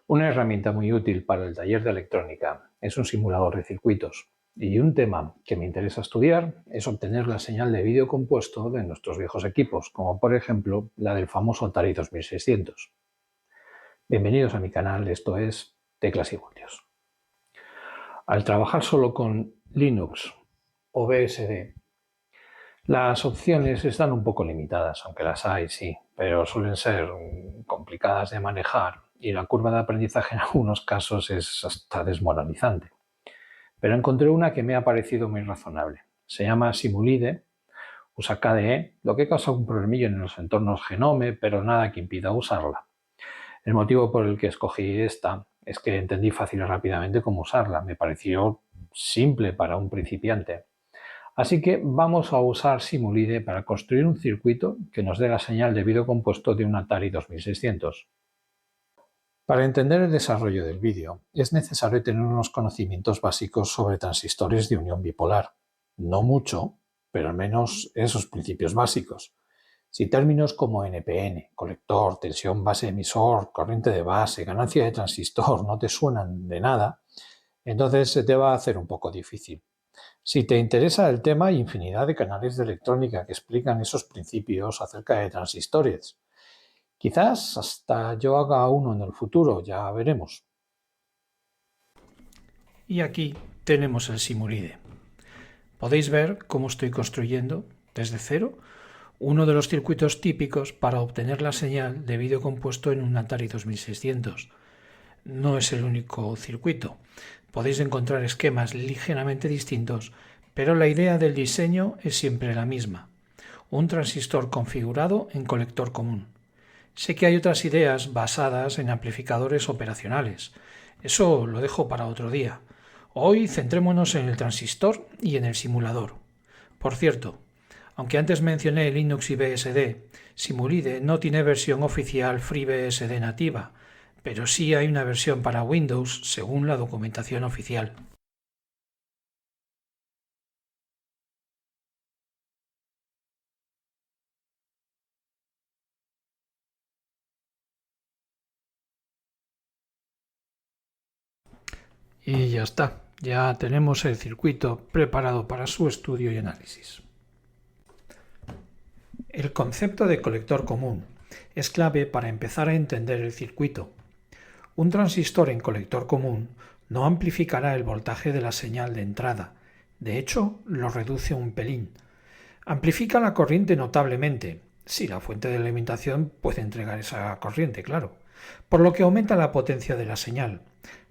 Una herramienta muy útil para el taller de electrónica es un simulador de circuitos, y un tema que me interesa estudiar es obtener la señal de vídeo compuesto de nuestros viejos equipos, como por ejemplo la del famoso Atari 2600. Bienvenidos a mi canal, esto es Teclas y Voltios. Al trabajar solo con Linux o BSD, las opciones están un poco limitadas, aunque las hay, sí, pero suelen ser complicadas de manejar y la curva de aprendizaje en algunos casos es hasta desmoralizante. Pero encontré una que me ha parecido muy razonable. Se llama Simulide, usa KDE, lo que causa un problemillo en los entornos Genome, pero nada que impida usarla. El motivo por el que escogí esta es que entendí fácil y rápidamente cómo usarla. Me pareció simple para un principiante. Así que vamos a usar Simulide para construir un circuito que nos dé la señal de vídeo compuesto de un Atari 2600. Para entender el desarrollo del vídeo, es necesario tener unos conocimientos básicos sobre transistores de unión bipolar. No mucho, pero al menos esos principios básicos. Si términos como NPN, colector, tensión base-emisor, corriente de base, ganancia de transistor no te suenan de nada, entonces se te va a hacer un poco difícil. Si te interesa el tema, hay infinidad de canales de electrónica que explican esos principios acerca de transistores. Quizás hasta yo haga uno en el futuro, ya veremos. Y aquí tenemos el Simulide. Podéis ver cómo estoy construyendo desde cero uno de los circuitos típicos para obtener la señal de vídeo compuesto en un Atari 2600. No es el único circuito. Podéis encontrar esquemas ligeramente distintos, pero la idea del diseño es siempre la misma. Un transistor configurado en colector común. Sé que hay otras ideas basadas en amplificadores operacionales. Eso lo dejo para otro día. Hoy centrémonos en el transistor y en el simulador. Por cierto, aunque antes mencioné Linux y BSD, Simulide no tiene versión oficial FreeBSD nativa, pero sí hay una versión para Windows según la documentación oficial. Y ya está, ya tenemos el circuito preparado para su estudio y análisis. El concepto de colector común es clave para empezar a entender el circuito. Un transistor en colector común no amplificará el voltaje de la señal de entrada, de hecho lo reduce un pelín. Amplifica la corriente notablemente, si la fuente de alimentación puede entregar esa corriente, claro, por lo que aumenta la potencia de la señal.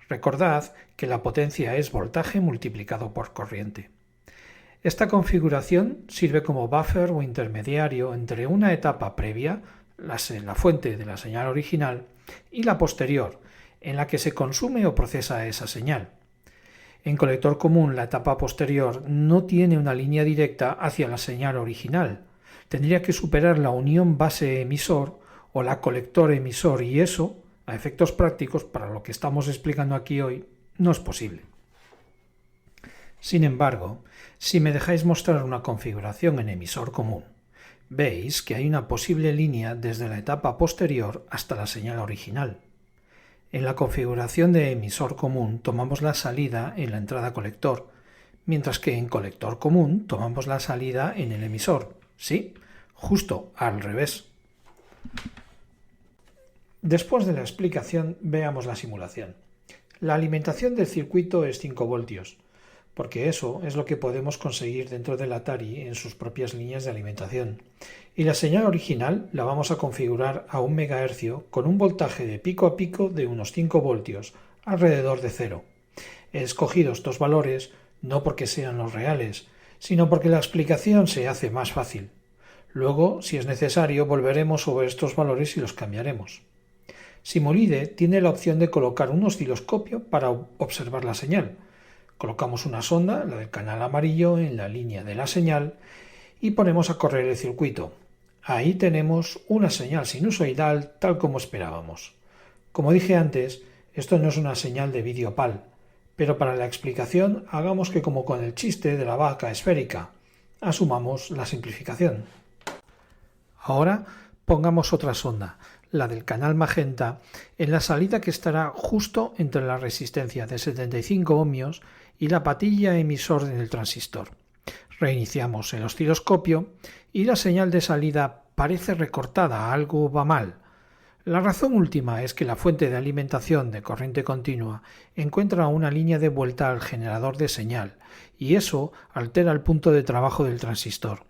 Recordad que la potencia es voltaje multiplicado por corriente. Esta configuración sirve como buffer o intermediario entre una etapa previa, la fuente de la señal original, y la posterior, en la que se consume o procesa esa señal. En colector común, la etapa posterior no tiene una línea directa hacia la señal original. Tendría que superar la unión base-emisor o la colector-emisor y eso, a efectos prácticos, para lo que estamos explicando aquí hoy, no es posible. Sin embargo, si me dejáis mostrar una configuración en emisor común, veis que hay una posible línea desde la etapa posterior hasta la señal original. En la configuración de emisor común tomamos la salida en la entrada colector, mientras que en colector común tomamos la salida en el emisor. Sí, justo al revés. Después de la explicación, veamos la simulación. La alimentación del circuito es 5 voltios, porque eso es lo que podemos conseguir dentro del Atari en sus propias líneas de alimentación. Y la señal original la vamos a configurar a 1 MHz con un voltaje de pico a pico de unos 5 voltios, alrededor de 0. He escogido estos valores no porque sean los reales, sino porque la explicación se hace más fácil. Luego, si es necesario, volveremos sobre estos valores y los cambiaremos. Simulide tiene la opción de colocar un osciloscopio para observar la señal. Colocamos una sonda, la del canal amarillo, en la línea de la señal y ponemos a correr el circuito. Ahí tenemos una señal sinusoidal tal como esperábamos. Como dije antes, esto no es una señal de vídeo PAL, pero para la explicación hagamos que como con el chiste de la vaca esférica, asumamos la simplificación. Ahora pongamos otra sonda, la del canal magenta, en la salida que estará justo entre la resistencia de 75 ohmios y la patilla emisor del transistor. Reiniciamos el osciloscopio y la señal de salida parece recortada, algo va mal. La razón última es que la fuente de alimentación de corriente continua encuentra una línea de vuelta al generador de señal y eso altera el punto de trabajo del transistor.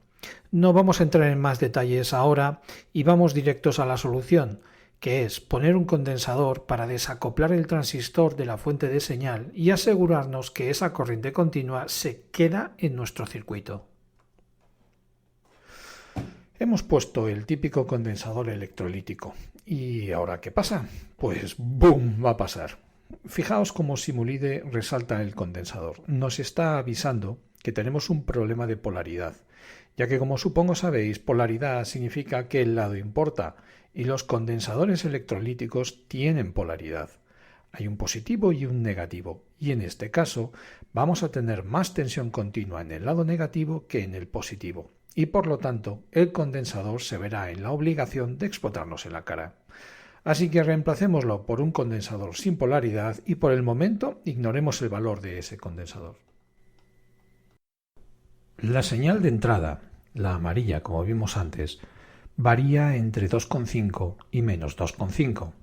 No vamos a entrar en más detalles ahora y vamos directos a la solución, que es poner un condensador para desacoplar el transistor de la fuente de señal y asegurarnos que esa corriente continua se queda en nuestro circuito. Hemos puesto el típico condensador electrolítico. ¿Y ahora qué pasa? Pues ¡boom! Va a pasar. Fijaos cómo Simulide resalta el condensador. Nos está avisando que tenemos un problema de polaridad, ya que, como supongo sabéis, polaridad significa que el lado importa, y los condensadores electrolíticos tienen polaridad. Hay un positivo y un negativo, y en este caso vamos a tener más tensión continua en el lado negativo que en el positivo, y por lo tanto el condensador se verá en la obligación de explotarnos en la cara. Así que reemplacémoslo por un condensador sin polaridad y por el momento ignoremos el valor de ese condensador. La señal de entrada, la amarilla como vimos antes, varía entre 2,5 y menos 2,5,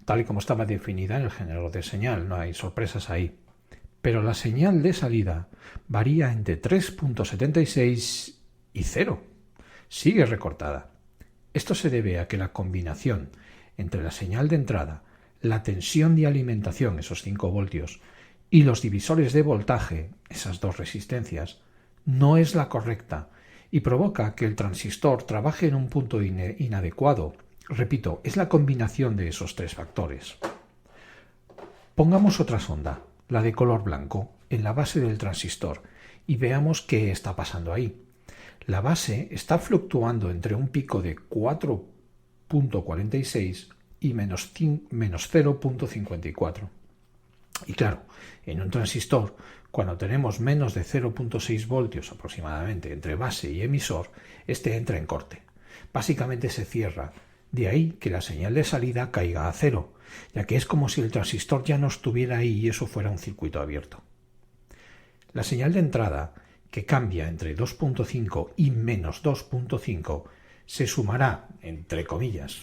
tal y como estaba definida en el generador de señal, no hay sorpresas ahí. Pero la señal de salida varía entre 3,76 y 0. Sigue recortada. Esto se debe a que la combinación entre la señal de entrada, la tensión de alimentación, esos 5 voltios, y los divisores de voltaje, esas dos resistencias, no es la correcta y provoca que el transistor trabaje en un punto inadecuado. Repito, es la combinación de esos tres factores. Pongamos otra sonda, la de color blanco, en la base del transistor y veamos qué está pasando ahí. La base está fluctuando entre un pico de 4,46 y menos 0,54. Y claro, en un transistor, cuando tenemos menos de 0,6 voltios aproximadamente entre base y emisor, este entra en corte. Básicamente se cierra. De ahí que la señal de salida caiga a 0, ya que es como si el transistor ya no estuviera ahí y eso fuera un circuito abierto. La señal de entrada, que cambia entre 2,5 y menos 2,5, se sumará, entre comillas,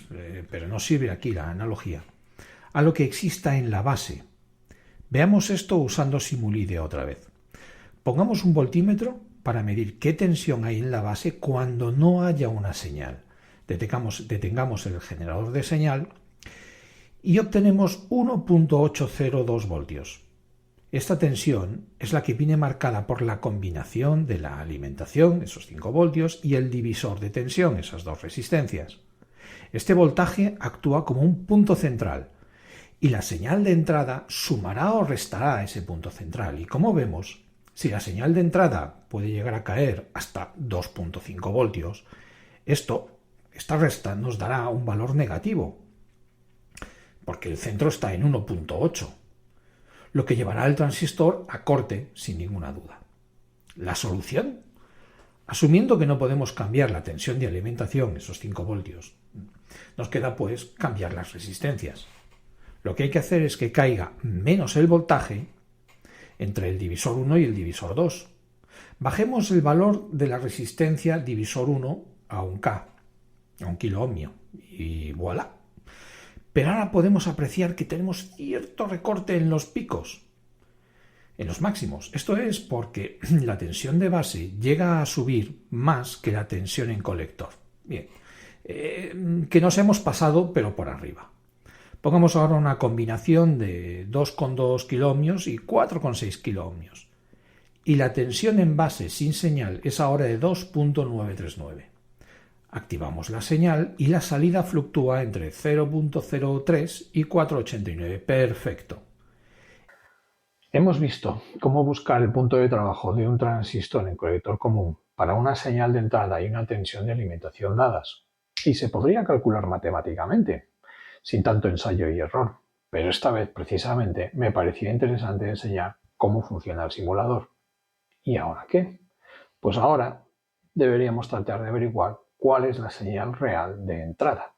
pero no sirve aquí la analogía, a lo que exista en la base. Veamos esto usando Simulide otra vez. Pongamos un voltímetro para medir qué tensión hay en la base cuando no haya una señal. Detengamos el generador de señal y obtenemos 1,802 voltios. Esta tensión es la que viene marcada por la combinación de la alimentación, esos 5 voltios, y el divisor de tensión, esas dos resistencias. Este voltaje actúa como un punto central y la señal de entrada sumará o restará a ese punto central. Y como vemos, si la señal de entrada puede llegar a caer hasta 2,5 voltios, esta resta nos dará un valor negativo, porque el centro está en 1,8, lo que llevará al transistor a corte sin ninguna duda. ¿La solución? Asumiendo que no podemos cambiar la tensión de alimentación, esos 5 voltios, nos queda pues cambiar las resistencias. Lo que hay que hacer es que caiga menos el voltaje entre el divisor 1 y el divisor 2. Bajemos el valor de la resistencia divisor 1 a un K, a un kilo ohmio, y voilà. Pero ahora podemos apreciar que tenemos cierto recorte en los picos, en los máximos. Esto es porque la tensión de base llega a subir más que la tensión en colector. Bien, que nos hemos pasado, pero por arriba. Pongamos ahora una combinación de 2,2 kiloohmios y 4,6 kiloohmios. Y la tensión en base sin señal es ahora de 2,939. Activamos la señal y la salida fluctúa entre 0,03 y 4,89. Perfecto. Hemos visto cómo buscar el punto de trabajo de un transistor en colector común para una señal de entrada y una tensión de alimentación dadas. Y se podría calcular matemáticamente, sin tanto ensayo y error. Pero esta vez, precisamente, me parecía interesante enseñar cómo funciona el simulador. ¿Y ahora qué? Pues ahora deberíamos tratar de averiguar cuál es la señal real de entrada.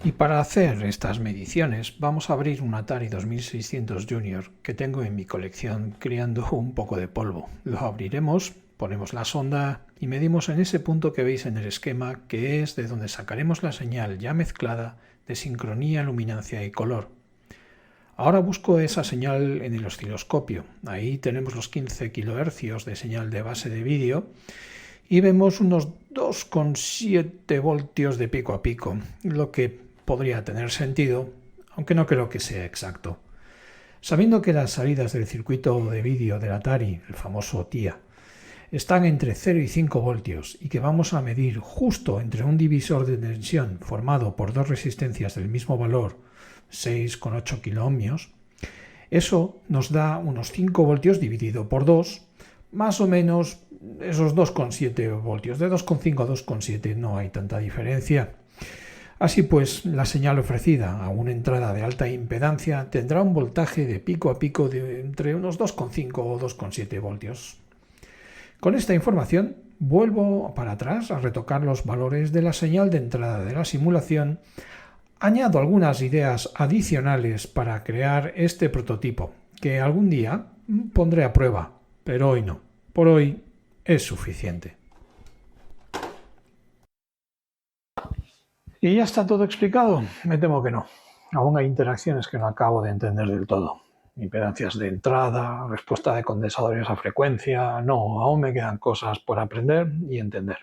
Y para hacer estas mediciones vamos a abrir un Atari 2600 Junior que tengo en mi colección criando un poco de polvo. Lo abriremos, ponemos la sonda y medimos en ese punto que veis en el esquema, que es de donde sacaremos la señal ya mezclada de sincronía, luminancia y color. Ahora busco esa señal en el osciloscopio. Ahí tenemos los 15 kHz de señal de base de vídeo y vemos unos 2,7 voltios de pico a pico, lo que podría tener sentido, aunque no creo que sea exacto. Sabiendo que las salidas del circuito de vídeo del Atari, el famoso TIA, están entre 0 y 5 voltios y que vamos a medir justo entre un divisor de tensión formado por dos resistencias del mismo valor, 6,8 kiloohmios, eso nos da unos 5 voltios dividido por 2, más o menos esos 2,7 voltios. De 2,5 a 2,7 no hay tanta diferencia. Así pues, la señal ofrecida a una entrada de alta impedancia tendrá un voltaje de pico a pico de entre unos 2,5 o 2,7 voltios. Con esta información vuelvo para atrás a retocar los valores de la señal de entrada de la simulación, añado algunas ideas adicionales para crear este prototipo, que algún día pondré a prueba, pero hoy no. Por hoy es suficiente. ¿Y ya está todo explicado? Me temo que no. Aún hay interacciones que no acabo de entender del todo. Impedancias de entrada, respuesta de condensadores a frecuencia... No, aún me quedan cosas por aprender y entender.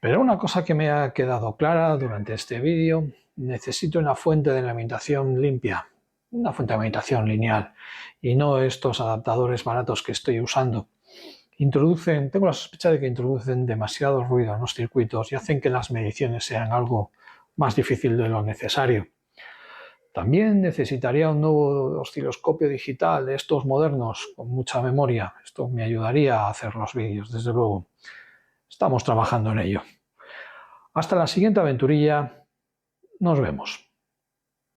Pero una cosa que me ha quedado clara durante este vídeo: necesito una fuente de alimentación limpia, una fuente de alimentación lineal, y no estos adaptadores baratos que estoy usando. Tengo la sospecha de que introducen demasiado ruido en los circuitos y hacen que las mediciones sean algo más difícil de lo necesario. También necesitaría un nuevo osciloscopio digital de estos modernos con mucha memoria. Esto me ayudaría a hacer los vídeos, desde luego. Estamos trabajando en ello. Hasta la siguiente aventurilla. Nos vemos.